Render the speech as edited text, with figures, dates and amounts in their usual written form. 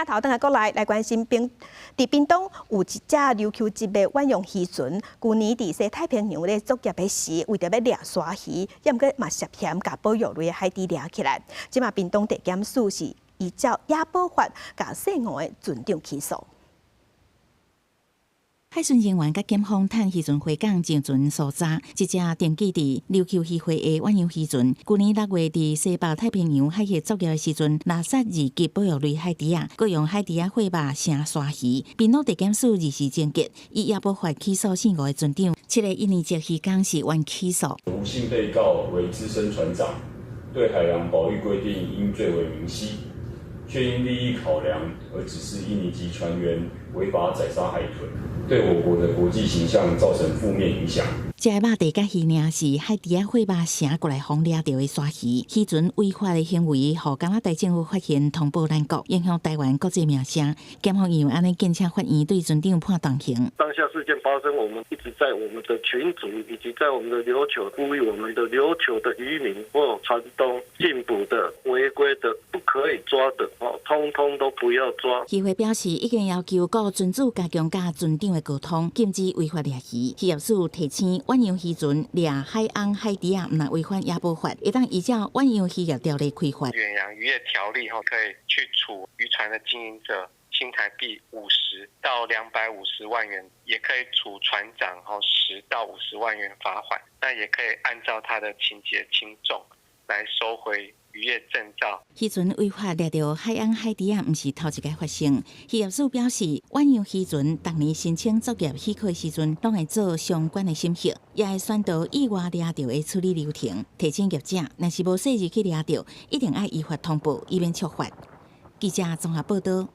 镜头等下过来关心伫屏东有一只琉球级的远洋渔船，去年伫西太平洋咧作业的时，为着要掠沙鱼，也毋过嘛涉嫌甲保育类海底掠起来。即马屏东地检署是依照野保法，甲涉案的船长起诉。海巡人员甲检方趁渔船回港前船所查，一只登记伫琉球渔会的远洋渔船，去年6月伫西北太平洋海域作业的时阵，垃圾2级保育类海底佟用海底货肉成沙鱼。屏东地检署2时侦结，以野保法起诉涉案的船长，7个1年级渔港是原起诉。无姓被告为资深船长，对海洋保育规定应最为明晰，却因利益考量而指示1年级船员违法宰杀海豚，对我国的国际形象造成负面影响。这个肉地甲鱼领是海底货肉成过来方掠到的沙鱼，渔船违法的行为，互加拿大政府发现通报咱国，影响台湾国际名声。检方因为安尼建请法院对船长判重刑。当下事件发生，我们一直在我们的群组以及在我们的琉球呼吁我们的琉球的渔民或船东禁捕的、违规的、不可以抓的，通通都不要抓。渔会表示，已经要求各船主加强甲船长的沟通，禁止违法掠鱼。渔业署提醒远洋渔船掠海岸海底毋若违反野保法，会当依照远洋渔业条例开罚。远洋渔业条例可以去处渔船的经营者新台币50到250万元，也可以处船长10到50万元罚款。那也可以按照他的情节轻重来收回渔业证照。渔船违法掠到海岸海底毋是头一个发生。渔业署表示，远洋渔船逐年申请作业许可的时阵，拢会做相关的审核，也会宣导意外掠到的处理流程，提醒业者若是无细日去掠到，一定要依法通报，以免触法。记者综合报道。